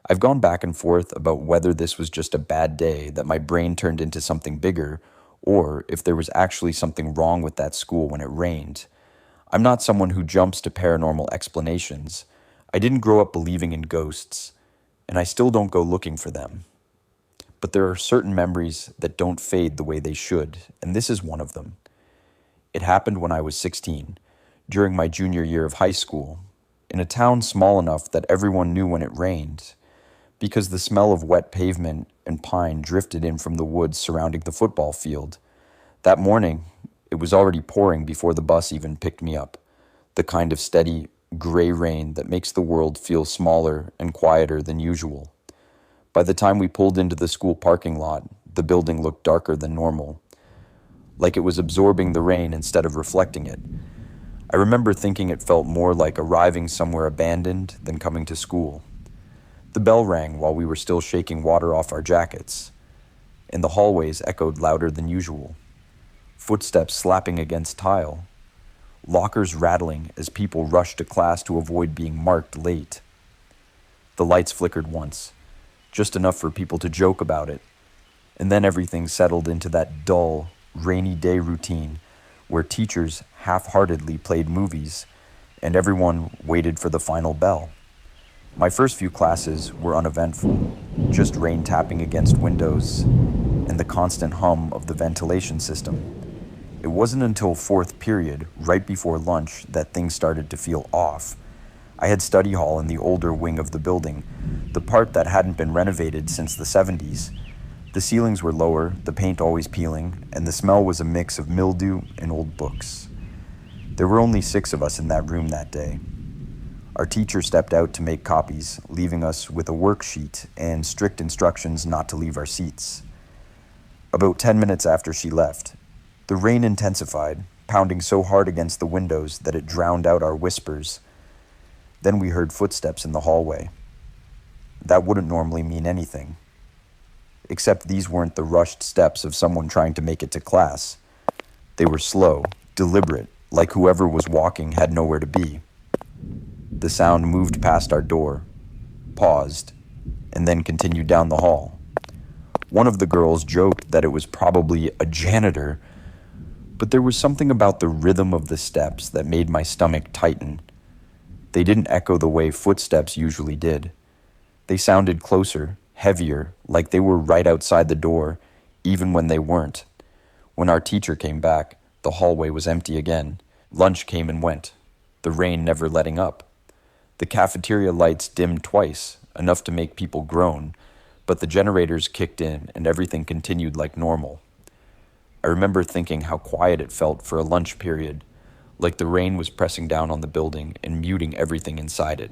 I've gone back and forth about whether this was just a bad day that my brain turned into something bigger, or if there was actually something wrong with that school when it rained. I'm not someone who jumps to paranormal explanations. I didn't grow up believing in ghosts, and I still don't go looking for them. But there are certain memories that don't fade the way they should, and this is one of them. It happened when I was 16, during my junior year of high school, in a town small enough that everyone knew when it rained, because the smell of wet pavement and pine drifted in from the woods surrounding the football field. That morning, it was already pouring before the bus even picked me up, the kind of steady, gray rain that makes the world feel smaller and quieter than usual. By the time we pulled into the school parking lot, the building looked darker than normal, like it was absorbing the rain instead of reflecting it. I remember thinking it felt more like arriving somewhere abandoned than coming to school. The bell rang while we were still shaking water off our jackets, and the hallways echoed louder than usual. Footsteps slapping against tile, lockers rattling as people rushed to class to avoid being marked late. The lights flickered once, just enough for people to joke about it, and then everything settled into that dull, rainy day routine where teachers half-heartedly played movies and everyone waited for the final bell. My first few classes were uneventful, just rain tapping against windows and the constant hum of the ventilation system. It wasn't until fourth period, right before lunch, that things started to feel off. I had study hall in the older wing of the building, the part that hadn't been renovated since the 70s. The ceilings were lower, the paint always peeling, and the smell was a mix of mildew and old books. There were only 6 of us in that room that day. Our teacher stepped out to make copies, leaving us with a worksheet and strict instructions not to leave our seats. About 10 minutes after she left, the rain intensified, pounding so hard against the windows that it drowned out our whispers. Then we heard footsteps in the hallway. That wouldn't normally mean anything, except these weren't the rushed steps of someone trying to make it to class. They were slow, deliberate, like whoever was walking had nowhere to be. The sound moved past our door, paused, and then continued down the hall. One of the girls joked that it was probably a janitor, but there was something about the rhythm of the steps that made my stomach tighten. They didn't echo the way footsteps usually did. They sounded closer, heavier, like they were right outside the door, even when they weren't. When our teacher came back, the hallway was empty again. Lunch came and went, the rain never letting up. The cafeteria lights dimmed twice, enough to make people groan, but the generators kicked in and everything continued like normal. I remember thinking how quiet it felt for a lunch period, like the rain was pressing down on the building and muting everything inside it.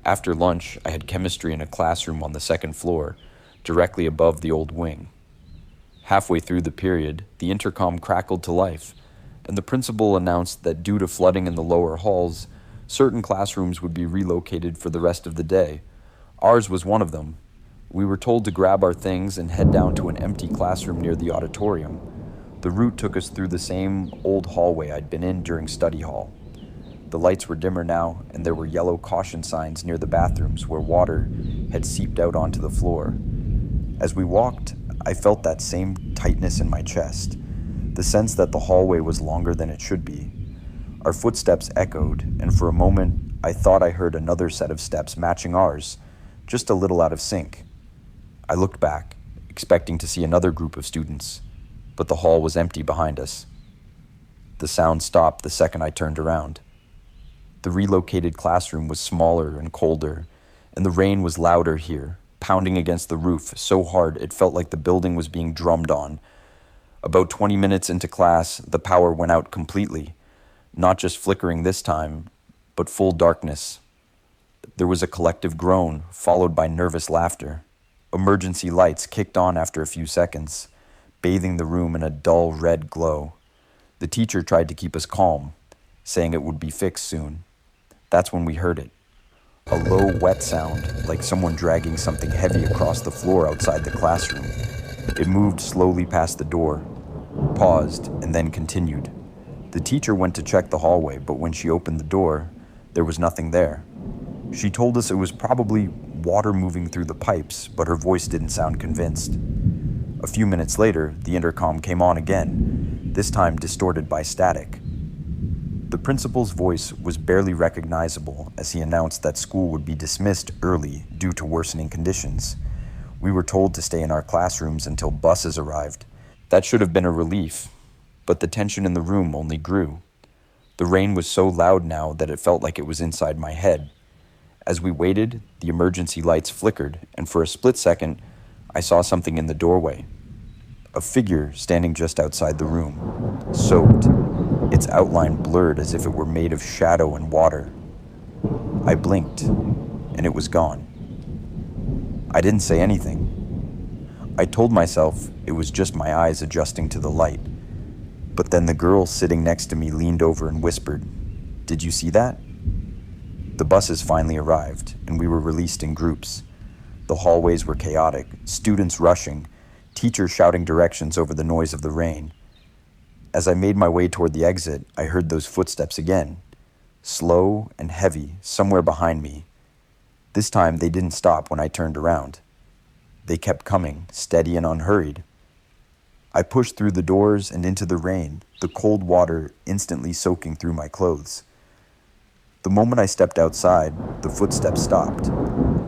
After lunch, I had chemistry in a classroom on the second floor, directly above the old wing. Halfway through the period, the intercom crackled to life, and the principal announced that due to flooding in the lower halls, certain classrooms would be relocated for the rest of the day. Ours was one of them. We were told to grab our things and head down to an empty classroom near the auditorium. The route took us through the same old hallway I'd been in during study hall. The lights were dimmer now, and there were yellow caution signs near the bathrooms where water had seeped out onto the floor. As we walked, I felt that same tightness in my chest, the sense that the hallway was longer than it should be. Our footsteps echoed, and for a moment, I thought I heard another set of steps matching ours, just a little out of sync. I looked back, expecting to see another group of students, but the hall was empty behind us. The sound stopped the second I turned around. The relocated classroom was smaller and colder, and the rain was louder here, pounding against the roof so hard it felt like the building was being drummed on. About 20 minutes into class, the power went out completely, not just flickering this time, but full darkness. There was a collective groan, followed by nervous laughter. Emergency lights kicked on after a few seconds, bathing the room in a dull red glow. The teacher tried to keep us calm, saying it would be fixed soon. That's when we heard it. A low, wet sound, like someone dragging something heavy across the floor outside the classroom. It moved slowly past the door, paused, and then continued. The teacher went to check the hallway, but when she opened the door, there was nothing there. She told us it was probably water moving through the pipes, but her voice didn't sound convinced. A few minutes later, the intercom came on again, this time distorted by static. The principal's voice was barely recognizable as he announced that school would be dismissed early due to worsening conditions. We were told to stay in our classrooms until buses arrived. That should have been a relief, but the tension in the room only grew. The rain was so loud now that it felt like it was inside my head. As we waited, the emergency lights flickered, and for a split second, I saw something in the doorway. A figure standing just outside the room, soaked, its outline blurred as if it were made of shadow and water. I blinked, and it was gone. I didn't say anything. I told myself it was just my eyes adjusting to the light. But then the girl sitting next to me leaned over and whispered, "Did you see that?" The buses finally arrived, and we were released in groups. The hallways were chaotic, students rushing, teachers shouting directions over the noise of the rain. As I made my way toward the exit, I heard those footsteps again, slow and heavy, somewhere behind me. This time, they didn't stop when I turned around. They kept coming, steady and unhurried. I pushed through the doors and into the rain, the cold water instantly soaking through my clothes. The moment I stepped outside, the footsteps stopped.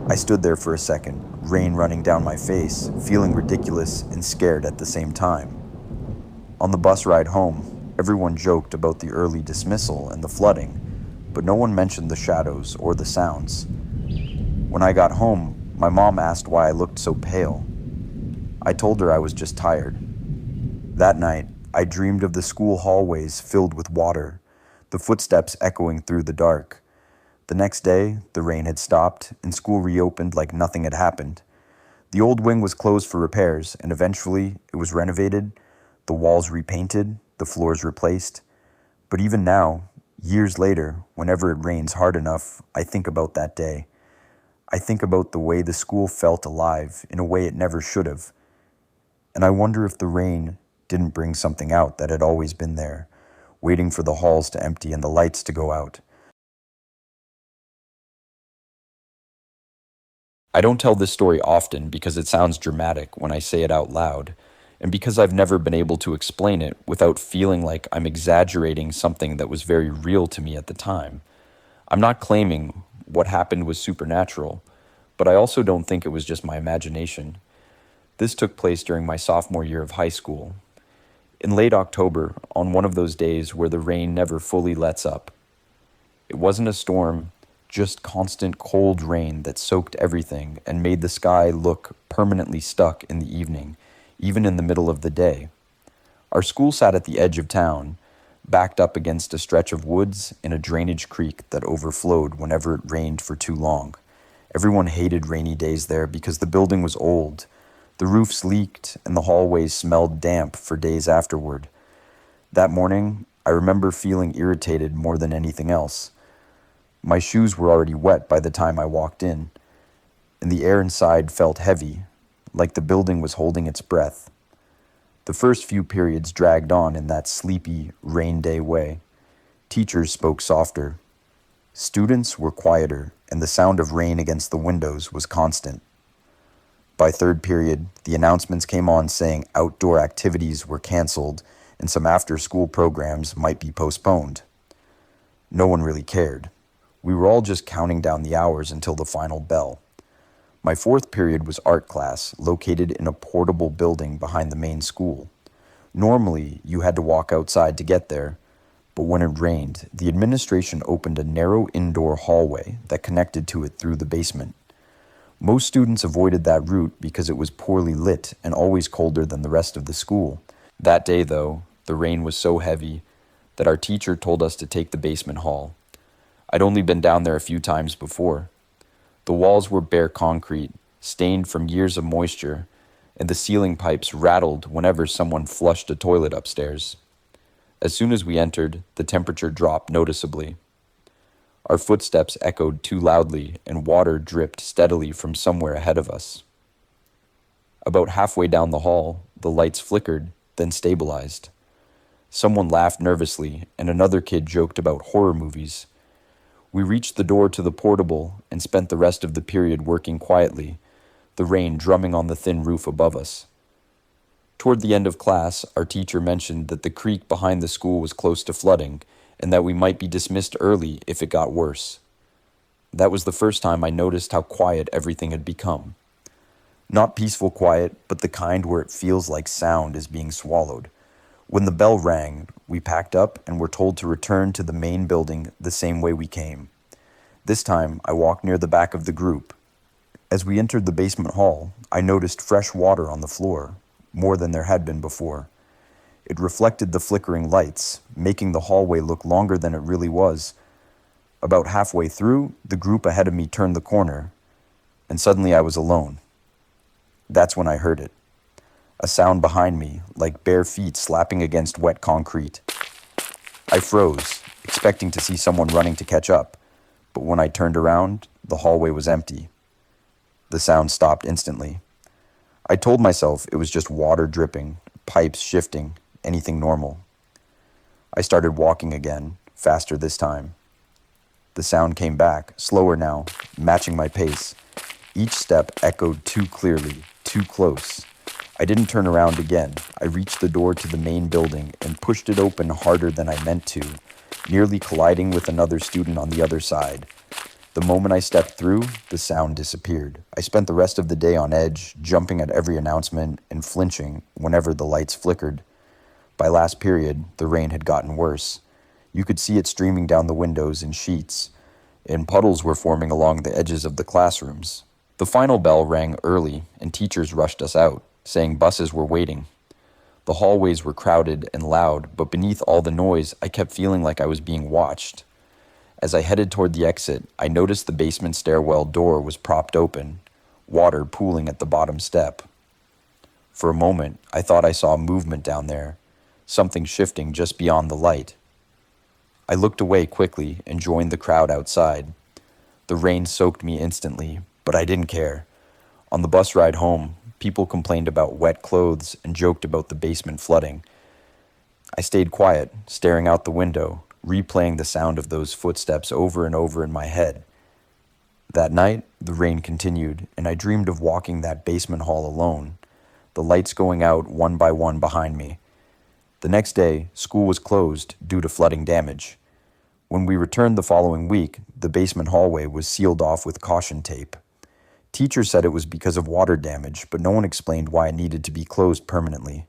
I stood there for a second, rain running down my face, feeling ridiculous and scared at the same time. On the bus ride home, everyone joked about the early dismissal and the flooding, but no one mentioned the shadows or the sounds. When I got home, my mom asked why I looked so pale. I told her I was just tired. That night, I dreamed of the school hallways filled with water, the footsteps echoing through the dark. The next day, the rain had stopped, and school reopened like nothing had happened. The old wing was closed for repairs, and eventually it was renovated, the walls repainted, the floors replaced. But even now, years later, whenever it rains hard enough, I think about that day. I think about the way the school felt alive in a way it never should have. And I wonder if the rain didn't bring something out that had always been there, waiting for the halls to empty and the lights to go out. I don't tell this story often because it sounds dramatic when I say it out loud, and because I've never been able to explain it without feeling like I'm exaggerating something that was very real to me at the time. I'm not claiming what happened was supernatural, but I also don't think it was just my imagination. This took place during my sophomore year of high school. In late October, on one of those days where the rain never fully lets up. It wasn't a storm, just constant cold rain that soaked everything and made the sky look permanently stuck in the evening, even in the middle of the day. Our school sat at the edge of town, backed up against a stretch of woods in a drainage creek that overflowed whenever it rained for too long. Everyone hated rainy days there because the building was old. The roofs leaked and the hallways smelled damp for days afterward. That morning, I remember feeling irritated more than anything else. My shoes were already wet by the time I walked in, and the air inside felt heavy, like the building was holding its breath. The first few periods dragged on in that sleepy, rain day way. Teachers spoke softer. Students were quieter, and the sound of rain against the windows was constant. By third period, the announcements came on saying outdoor activities were canceled and some after-school programs might be postponed. No one really cared. We were all just counting down the hours until the final bell. My fourth period was art class, located in a portable building behind the main school. Normally, you had to walk outside to get there, but when it rained, the administration opened a narrow indoor hallway that connected to it through the basement. Most students avoided that route because it was poorly lit and always colder than the rest of the school. That day, though, the rain was so heavy that our teacher told us to take the basement hall. I'd only been down there a few times before. The walls were bare concrete, stained from years of moisture, and the ceiling pipes rattled whenever someone flushed a toilet upstairs. As soon as we entered, the temperature dropped noticeably. Our footsteps echoed too loudly, and water dripped steadily from somewhere ahead of us. About halfway down the hall, the lights flickered, then stabilized. Someone laughed nervously, and another kid joked about horror movies. We reached the door to the portable and spent the rest of the period working quietly, the rain drumming on the thin roof above us. Toward the end of class, our teacher mentioned that the creek behind the school was close to flooding and that we might be dismissed early if it got worse. That was the first time I noticed how quiet everything had become. Not peaceful quiet, but the kind where it feels like sound is being swallowed. When the bell rang, we packed up and were told to return to the main building the same way we came. This time, I walked near the back of the group. As we entered the basement hall, I noticed fresh water on the floor, more than there had been before. It reflected the flickering lights, making the hallway look longer than it really was. About halfway through, the group ahead of me turned the corner, and suddenly I was alone. That's when I heard it. A sound behind me, like bare feet slapping against wet concrete. I froze, expecting to see someone running to catch up, but when I turned around, the hallway was empty. The sound stopped instantly. I told myself it was just water dripping, pipes shifting, anything normal. I started walking again, faster this time. The sound came back, slower now, matching my pace. Each step echoed too clearly, too close. I didn't turn around again. I reached the door to the main building and pushed it open harder than I meant to, nearly colliding with another student on the other side. The moment I stepped through, the sound disappeared. I spent the rest of the day on edge, jumping at every announcement and flinching whenever the lights flickered. By last period, the rain had gotten worse. You could see it streaming down the windows in sheets, and puddles were forming along the edges of the classrooms. The final bell rang early, and teachers rushed us out, saying buses were waiting. The hallways were crowded and loud, but beneath all the noise, I kept feeling like I was being watched. As I headed toward the exit, I noticed the basement stairwell door was propped open, water pooling at the bottom step. For a moment, I thought I saw movement down there, something shifting just beyond the light. I looked away quickly and joined the crowd outside. The rain soaked me instantly, but I didn't care. On the bus ride home, people complained about wet clothes and joked about the basement flooding. I stayed quiet, staring out the window, replaying the sound of those footsteps over and over in my head. That night, the rain continued, and I dreamed of walking that basement hall alone, the lights going out one by one behind me. The next day, school was closed due to flooding damage. When we returned the following week, the basement hallway was sealed off with caution tape. Teachers said it was because of water damage, but no one explained why it needed to be closed permanently.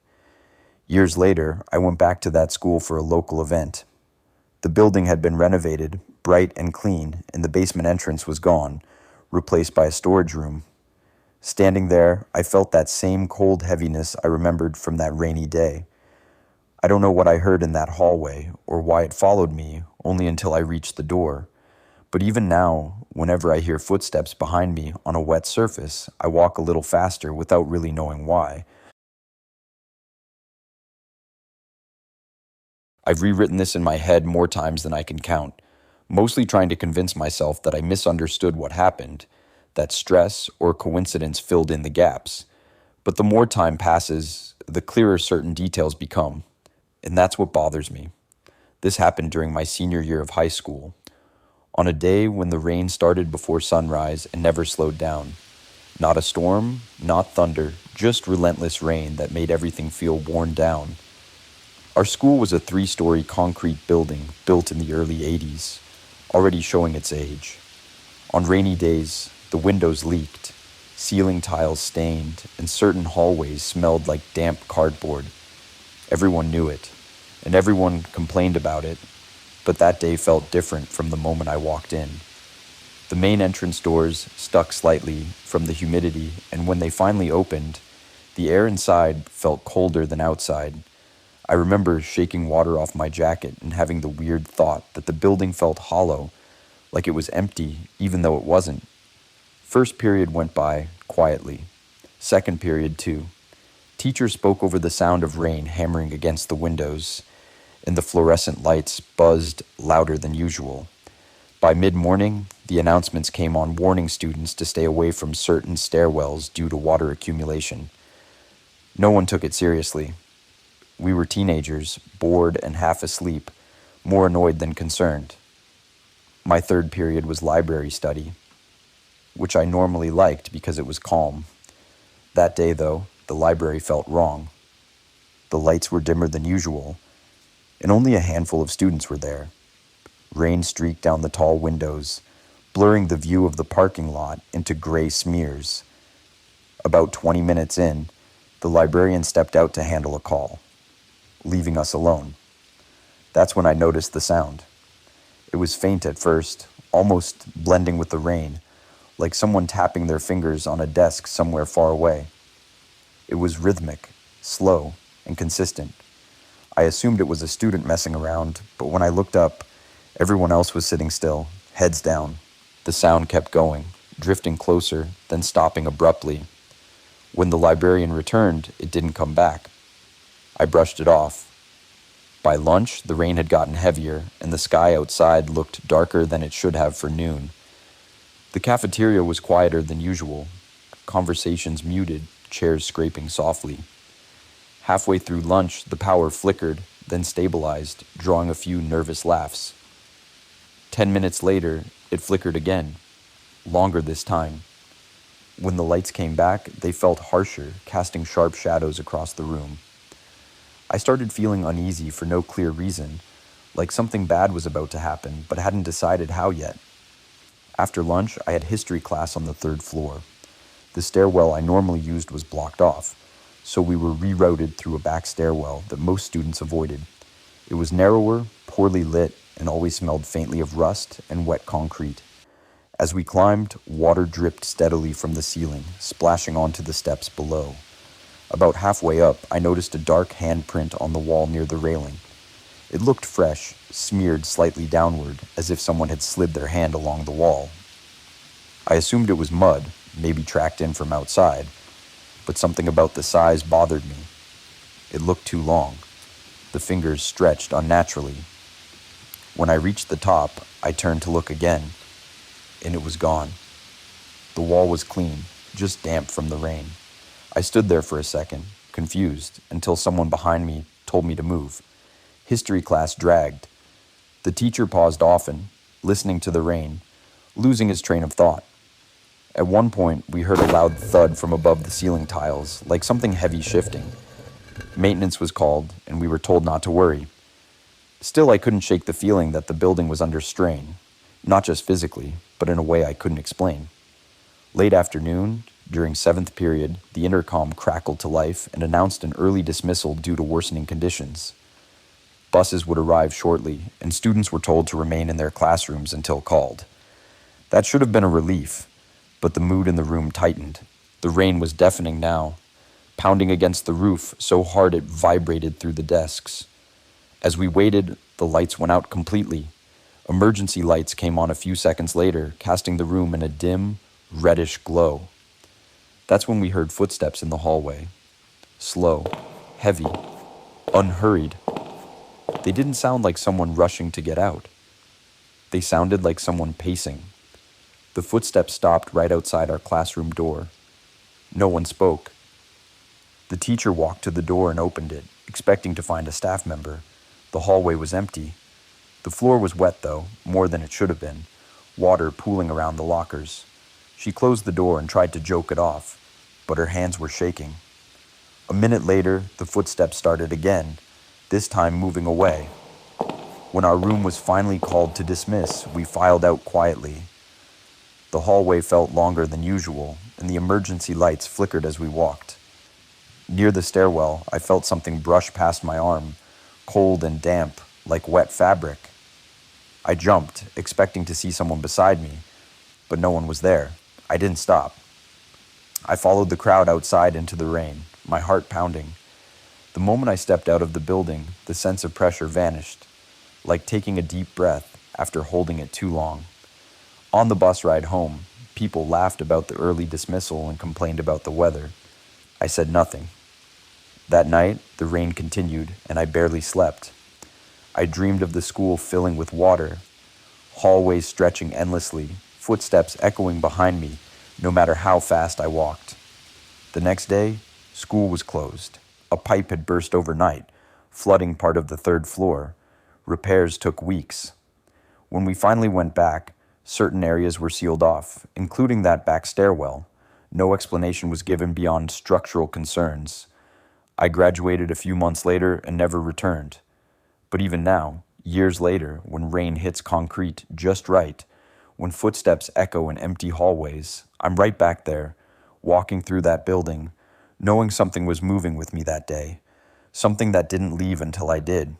Years later, I went back to that school for a local event. The building had been renovated, bright and clean, and the basement entrance was gone, replaced by a storage room. Standing there, I felt that same cold heaviness I remembered from that rainy day. I don't know what I heard in that hallway or why it followed me only until I reached the door. But even now, whenever I hear footsteps behind me on a wet surface, I walk a little faster without really knowing why. I've rewritten this in my head more times than I can count, mostly trying to convince myself that I misunderstood what happened, that stress or coincidence filled in the gaps. But the more time passes, the clearer certain details become, and that's what bothers me. This happened during my senior year of high school, on a day when the rain started before sunrise and never slowed down. Not a storm, not thunder, just relentless rain that made everything feel worn down. Our school was a 3-story concrete building built in the early 80s, already showing its age. On rainy days, the windows leaked, ceiling tiles stained, and certain hallways smelled like damp cardboard. Everyone knew it, and everyone complained about it, but that day felt different from the moment I walked in. The main entrance doors stuck slightly from the humidity, and when they finally opened, the air inside felt colder than outside. I remember shaking water off my jacket and having the weird thought that the building felt hollow, like it was empty, even though it wasn't. First period went by quietly. Second period, too. Teacher spoke over the sound of rain hammering against the windows, and the fluorescent lights buzzed louder than usual. By mid-morning, the announcements came on warning students to stay away from certain stairwells due to water accumulation. No one took it seriously. We were teenagers, bored and half asleep, more annoyed than concerned. My third period was library study, which I normally liked because it was calm. That day, though, the library felt wrong. The lights were dimmer than usual, and only a handful of students were there. Rain streaked down the tall windows, blurring the view of the parking lot into gray smears. About 20 minutes in, the librarian stepped out to handle a call, leaving us alone. That's when I noticed the sound. It was faint at first, almost blending with the rain, like someone tapping their fingers on a desk somewhere far away. It was rhythmic, slow, and consistent. I assumed it was a student messing around, but when I looked up, everyone else was sitting still, heads down. The sound kept going, drifting closer, then stopping abruptly. When the librarian returned, it didn't come back. I brushed it off. By lunch, the rain had gotten heavier, and the sky outside looked darker than it should have for noon. The cafeteria was quieter than usual, conversations muted, chairs scraping softly. Halfway through lunch, the power flickered, then stabilized, drawing a few nervous laughs. 10 minutes later, it flickered again, longer this time. When the lights came back, they felt harsher, casting sharp shadows across the room. I started feeling uneasy for no clear reason, like something bad was about to happen, but hadn't decided how yet. After lunch, I had history class on the third floor. The stairwell I normally used was blocked off, so we were rerouted through a back stairwell that most students avoided. It was narrower, poorly lit, and always smelled faintly of rust and wet concrete. As we climbed, water dripped steadily from the ceiling, splashing onto the steps below. About halfway up, I noticed a dark handprint on the wall near the railing. It looked fresh, smeared slightly downward, as if someone had slid their hand along the wall. I assumed it was mud, maybe tracked in from outside, but something about the size bothered me. It looked too long. The fingers stretched unnaturally. When I reached the top, I turned to look again, and it was gone. The wall was clean, just damp from the rain. I stood there for a second, confused, until someone behind me told me to move. History class dragged. The teacher paused often, listening to the rain, losing his train of thought. At one point, we heard a loud thud from above the ceiling tiles, like something heavy shifting. Maintenance was called, and we were told not to worry. Still, I couldn't shake the feeling that the building was under strain, not just physically, but in a way I couldn't explain. Late afternoon, during 7th period, the intercom crackled to life and announced an early dismissal due to worsening conditions. Buses would arrive shortly, and students were told to remain in their classrooms until called. That should have been a relief, but the mood in the room tightened. The rain was deafening now, pounding against the roof so hard it vibrated through the desks. As we waited, the lights went out completely. Emergency lights came on a few seconds later, casting the room in a dim, reddish glow. That's when we heard footsteps in the hallway. Slow, heavy, unhurried. They didn't sound like someone rushing to get out. They sounded like someone pacing. The footsteps stopped right outside our classroom door. No one spoke. The teacher walked to the door and opened it, expecting to find a staff member. The hallway was empty. The floor was wet, though, more than it should have been, water pooling around the lockers. She closed the door and tried to joke it off, but her hands were shaking. A minute later, the footsteps started again, this time moving away. When our room was finally called to dismiss, we filed out quietly. The hallway felt longer than usual, and the emergency lights flickered as we walked. Near the stairwell, I felt something brush past my arm, cold and damp, like wet fabric. I jumped, expecting to see someone beside me, but no one was there. I didn't stop. I followed the crowd outside into the rain, my heart pounding. The moment I stepped out of the building, the sense of pressure vanished, like taking a deep breath after holding it too long. On the bus ride home, people laughed about the early dismissal and complained about the weather. I said nothing. That night, the rain continued, and I barely slept. I dreamed of the school filling with water, hallways stretching endlessly, footsteps echoing behind me, no matter how fast I walked. The next day, school was closed. A pipe had burst overnight, flooding part of the third floor. Repairs took weeks. When we finally went back, certain areas were sealed off, including that back stairwell. No explanation was given beyond structural concerns. I graduated a few months later and never returned. But even now, years later, when rain hits concrete just right, when footsteps echo in empty hallways, I'm right back there, walking through that building, knowing something was moving with me that day, something that didn't leave until I did.